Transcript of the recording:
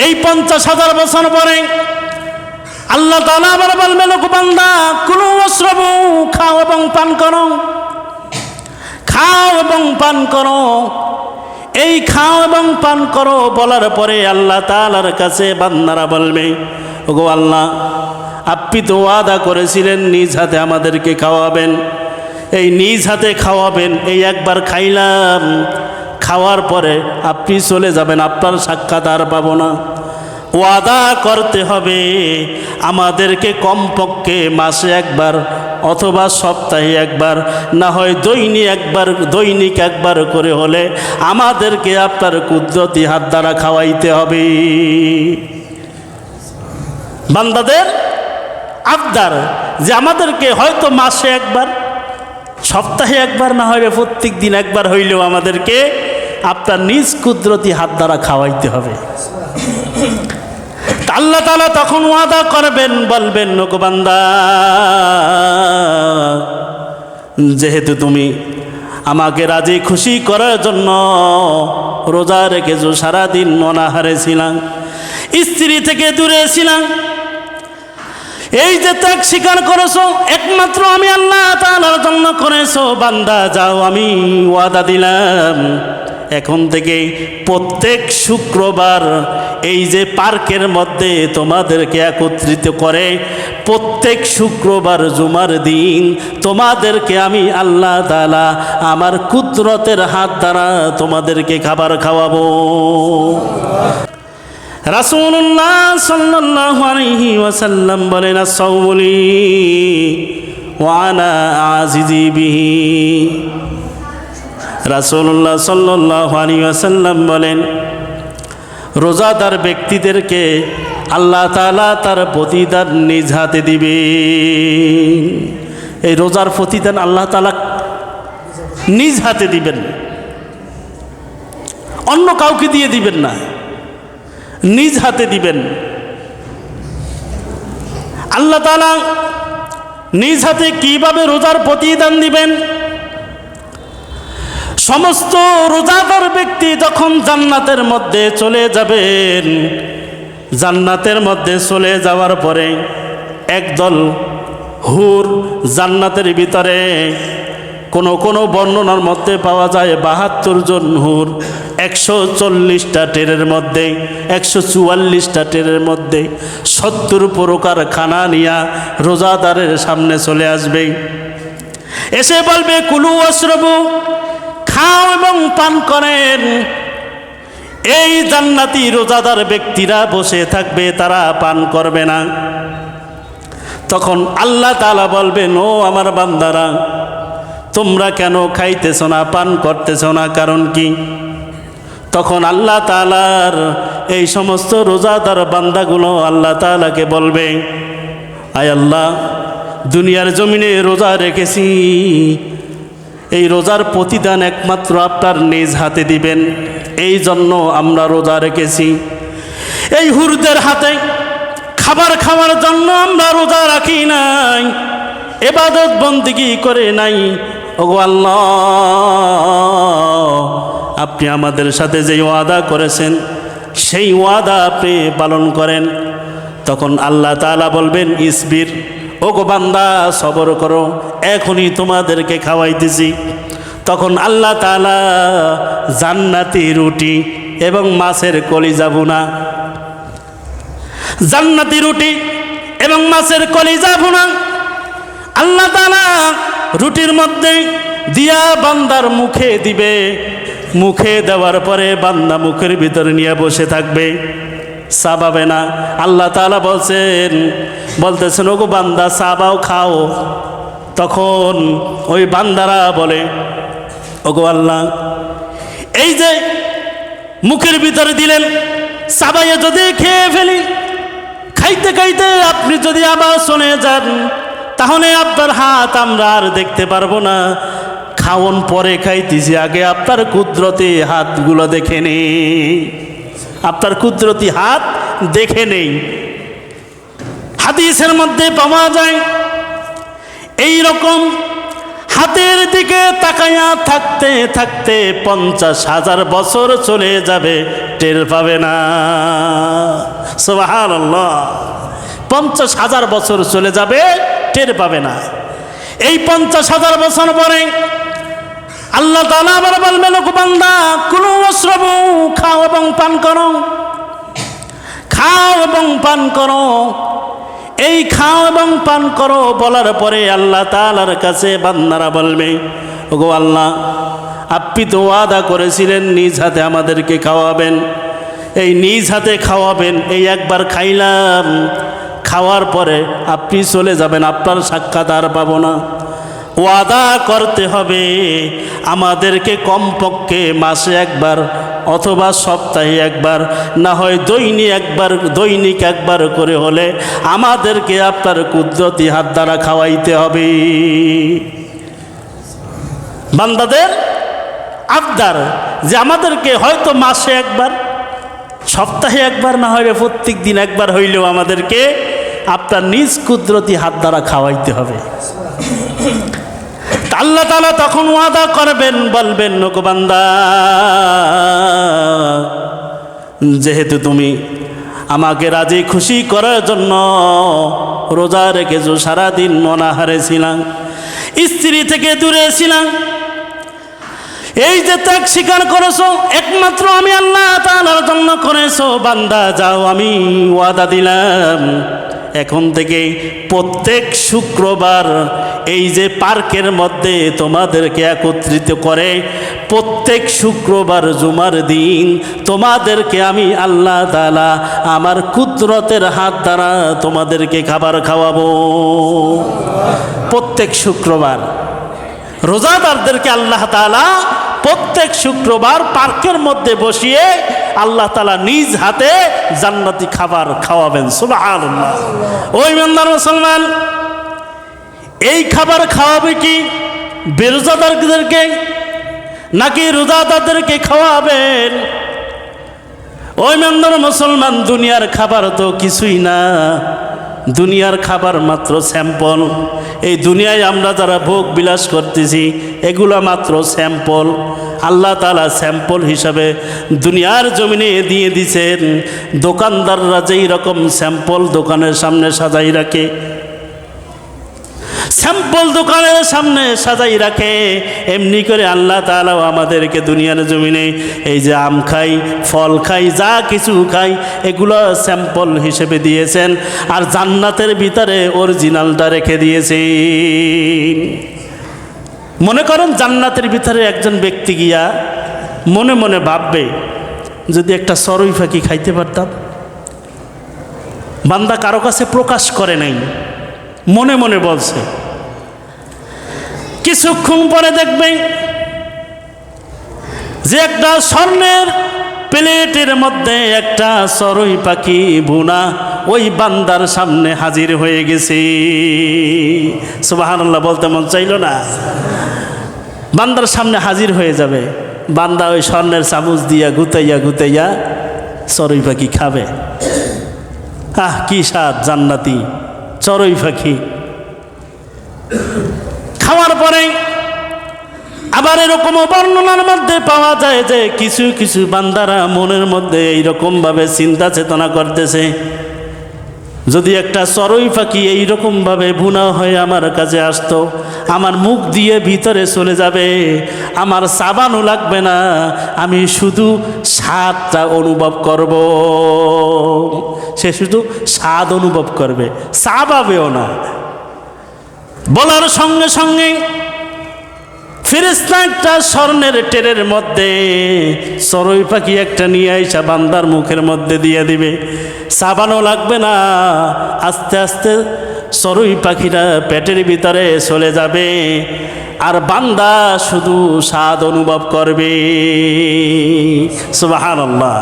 এই 50,000 বছর পরে আল্লাহ তাআলা আবার বলবেন, ও বান্দা কুলু ওয়াশরাবু, খাও এবং পান করো, খাও এবং পান করো। এই খাও এবং পান করো বলার পরে আল্লাহ তাআলার কাছে বান্দারা বলবে, ওগো আল্লাহ, আপনি তো ওয়াদা করেছিলেন নিজ হাতে আমাদেরকে খাওয়াবেন, এই নিজ হাতে খাওয়াবেন। এই একবার খাইলাম, খাওয়ার পরে আপনি চলে যাবেন, আপনার সাক্ষাৎ আর পাবো না। ওয়াদা করতে হবে আমাদেরকে কমপক্ষে মাসে একবার অথবা সপ্তাহে একবার, না হয় দৈনিক একবার করে হলে আমাদেরকে আপনার কুদরতি হাত দ্বারা খাওয়াইতে হবে। বান্দাদের আবদার যে আমাদেরকে হয়তো মাসে একবার, সপ্তাহে একবার, না হয় প্রত্যেক দিন একবার হইলেও আমাদেরকে আপনার নিজ কুদরতি হাত দ্বারা খাওয়াইতে হবে। আল্লাহ তাআলা তখন ওয়াদা করবেন, বলবেন, ওগো বান্দা, যেহেতু তুমি আমাকে রাজি খুশি করার জন্য রোজা রেখেছো, সারাদিন অনাহারে ছিলাম, স্ত্রী থেকে দূরে ছিলাম, এই যে ত্যাগ স্বীকার করেছো একমাত্র আমি আল্লাহ তাআলার জন্য করেছো, বান্দা যাও, আমি ওয়াদা দিলাম এখন থেকে প্রত্যেক শুক্রবার এই যে পার্কের মধ্যে তোমাদেরকে একত্রিত করে প্রত্যেক শুক্রবার জুমার দিন তোমাদেরকে আমি আল্লাহ তাআলা আমার কুদরতের হাত দ্বারা তোমাদেরকে খাবার খাওয়াবো। রাসূলুল্লাহ সাল্লাল্লাহু আলাইহি ওয়াসাল্লাম বলেন, আস-সাওমুলি ওয়া আনা আজিজি বিহি। রাসূলুল্লাহ সাল্লাল্লাহু আলাইহি ওয়াসাল্লাম বলেন, রোজাদার ব্যক্তিদেরকে আল্লাহ তাআলা তার প্রতিদান নিজ হাতে দিবেন। এই রোজার প্রতিদান আল্লাহ তাআলা নিজ হাতে দিবেন, অন্য কাউকে দিয়ে দিবেন না, নিজ হাতে দিবেন। আল্লাহ তাআলা নিজ হাতে কিভাবে রোজার প্রতিদান দিবেন? সমস্ত রোজাদার ব্যক্তি যখন জান্নাতের মধ্যে চলে যাবেন, জান্নাতের মধ্যে চলে যাওয়ার পরে একদল হুর জান্নাতের ভিতরে, কোন বর্ণনার মধ্যে পাওয়া যায় 72 জন হুর 140টা টেরের মধ্যে, 144টা টেরের মধ্যে 70 প্রকার খানা নিয়া রোজাদারের সামনে চলে আসবে, এসে বলবে, কুলু ওয়াশরাবু, খাও এবং পান করেন। এই জান্নাতি রোজাদার ব্যক্তিরা বসে থাকবে, তারা পান করবে না। তখন আল্লাহ তাআলা বলবেন, ও আমার বান্দারা, তোমরা কেন খাইতেছ না, পান করতেছ না, কারণ কি? তখন আল্লাহ তাআলার এই সমস্ত রোজাদার বান্দাগুলো আল্লাহ তাআলাকে বলবে, আয় আল্লাহ, দুনিয়ার জমিনে রোজা রেখেছি, এই রোজার প্রতিদান একমাত্র আপনার নিজ হাতে দিবেন, এই জন্য আমরা রোজা রেখেছি। এই হুরদের হাতে খাবার খাওয়ার জন্য আমরা রোজা রাখি নাই, ইবাদত বন্দেগী করে নাই। ওগো আল্লাহ, আপনি আমাদের সাথে যে ওয়াদা করেছেন সেই ওয়াদা আপনি পালন করেন। তখন আল্লাহ তাআলা বলবেন, ইসবির, ওগো বান্দা, সবর করো, এখনই তোমাদেরকে খাওয়াইতেছি। তখন আল্লাহ তাআলা জান্নাতি রুটি এবং মাছের কলিজা ভুনা, জান্নাতি রুটি এবং মাছের কলিজা ভুনা আল্লাহ তাআলা রুটির মধ্যে দিয়া বান্দার মুখে দিবে। মুখে দেওয়ার পরে বান্দা মুখের ভিতরে নিয়ে বসে থাকবে, চাবাবে না। আল্লাহ তাআলা বলতেছেন, ওগো বান্দা, চাবাও, খাও। তখন ওই বান্দারা বলে, ওগো আল্লাহ, এই যে মুখের ভিতরে দিলেন, চাবাইয়ে যদি খেয়ে ফেলি, খাইতে খাইতে আপনি যদি আবার চলে যান, তাহলে আপনার হাত আমরা আর দেখতে পারবো না। খাওন পরে খাইতেছি, আগে আপনার কুদরতি হাতগুলো দেখে নেই, আপনার কুদরতি হাত দেখে নেই। হাদিসের মধ্যে পাওয়া যায়, এই রকম হাতের দিকে তাকায়া থাকতে থাকতে 50,000 বছর চলে যাবে, টের পাবে না। সুবহানাল্লাহ। 50,000 বছর চলে যাবে, টের পাবে না। এই 50,000 বছর পরে আল্লাহ তাআলা আবার বলবেন, ওগো বান্দা, কুলু ওয়াশরাবু, খাও এবং পান করো, খাও এবং পান করো। এই খাও এবং পান করো বলার পরে আল্লাহ তাআলার কাছে বান্দারা বলবে, ওগো আল্লাহ, আপনি তো ওয়াদা করেছিলেন নিজ হাতে আমাদেরকে খাওয়াবেন, এই নিজ হাতে খাওয়াবেন, এই একবার খাইলাম, খাওয়ার পরে আপনি চলে যাবেন, আপনার সাক্ষাৎ আর পাবো না। ওয়াদা করতে হবে আমাদেরকে কমপক্ষে মাসে একবার অথবা সপ্তাহে একবার, না হয় দৈনিক একবার করে হলে আমাদেরকে আপনার কুদরতি হাত দ্বারা খাওয়াইতে হবে। বান্দাদের আবদার যে আমাদেরকে হয়তো মাসে একবার, সপ্তাহে একবার, না হয় প্রত্যেক দিন একবার হইলেও আমাদেরকে আপনার নিজ কুদরতি হাত দ্বারা খাওয়াইতে হবে। আল্লাহ তাআলা তখন ওয়াদা করবেন, বলবেন, ওগো বান্দা, যেহেতু তুমি আমাকে রাজি খুশি করার জন্য রোজা রেখেছো, সারাদিন অনাহারে ছিলাম, স্ত্রী থেকে দূরে ছিলাম, এই যে ত্যাগ স্বীকার করেছো একমাত্র আমি আল্লাহ তাআলার জন্য করেছো, বান্দা যাও, আমি ওয়াদা দিলাম এখন থেকে প্রত্যেক শুক্রবার এই যে পার্কের মধ্যে তোমাদেরকে একত্রিত করে প্রত্যেক শুক্রবার জুমার দিন তোমাদেরকে আমি আল্লাহ তাআলা আমার কুদরতের হাত দ্বারা তোমাদেরকে খাবার খাওয়াবো। প্রত্যেক শুক্রবার রোজাদারদেরকে আল্লাহ তাআলা প্রত্যেক শুক্রবার পার্কের মধ্যে বসিয়ে আল্লাহ তাআলা নিজ হাতে জান্নাতি খাবার খাওয়াবেন। সুবহানাল্লাহ। ওই ইমানদার মুসলমান, এই খাবার খাওয়াবে কি বেরোজাদারদেরকে নাকি রোজাদারদেরকে খাওয়াবেন? ওই ইমানদার মুসলমান, দুনিয়ার খাবার তো কিছুই না, দুনিয়ার খাবার মাত্র স্যাম্পল। এই দুনিয়ায় আমরা যারা ভোগ বিলাস করতেছি এগুলো মাত্র স্যাম্পল। আল্লাহ তাআলা স্যাম্পল হিসাবে দুনিয়ার জমিনে দিয়ে দিছেন। দোকানদাররা যেই রকম স্যাম্পল দোকানের সামনে সাজাই রাখে, স্যাম্পল দোকানের সামনে সাজাই রাখে, এমনি করে আল্লাহ তাআলাও আমাদেরকে দুনিয়ার জমিনে এই যে আম খাই, ফল খাই, যা কিছু খাই এগুলো স্যাম্পল হিসেবে দিয়েছেন, আর জান্নাতের ভিতরে অরিজিনালটা রেখে দিয়েছেন। মনে করেন জান্নাতের ভিতরে একজন ব্যক্তি গিয়া মনে মনে ভাববে, যদি একটা চড়ুই পাখি খাইতে পারতাম। বান্দা কারো কাছে প্রকাশ করে নাই, মনে মনে বলছে। কিছুক্ষণ পরে দেখবেন যে একটা স্বর্ণের প্লেটের মধ্যে একটা চড়ুই পাখি ভুনা ওই বান্দার সামনে হাজির হয়ে গেছে। সুবহানাল্লাহ বলতে মন চাইল না? বান্দার সামনে হাজির হয়ে যাবে, বান্দা ওই স্বর্ণের চামচ দিয়া গুতাইয়া গুতাইয়া চড়ুই পাখি খাবে। আহ, কি স্বাদ জান্নাতি চড়ুই পাখি। খাওয়ার পরে আবার এরকম বর্ণনার মধ্যে পাওয়া যায় যে কিছু কিছু বান্দারা মনের মধ্যে এইরকমভাবে চিন্তা চেতনা করতেছে, যদি একটা চড়ুই পাখি এইরকমভাবে ভুনা হয়ে আমার কাছে আসতো, আমার মুখ দিয়ে ভিতরে চলে যাবে, আমার চাবানো লাগবে না, আমি শুধু স্বাদটা অনুভব করব। সে শুধু স্বাদ অনুভব করবে, চাবাবেও না। বলার সঙ্গে সঙ্গে ফেরেশতা একটা স্বর্ণের টেরের মধ্যে চড়ুই পাখি একটা নিয়ে আইসা বান্দার মুখের মধ্যে দিয়ে দিবে, চাবানো লাগবে না। আস্তে আস্তে চড়ুই পাখিরা পেটের ভিতরে চলে যাবে, আর বান্দা শুধু স্বাদ অনুভব করবে। সুবহানাল্লাহ।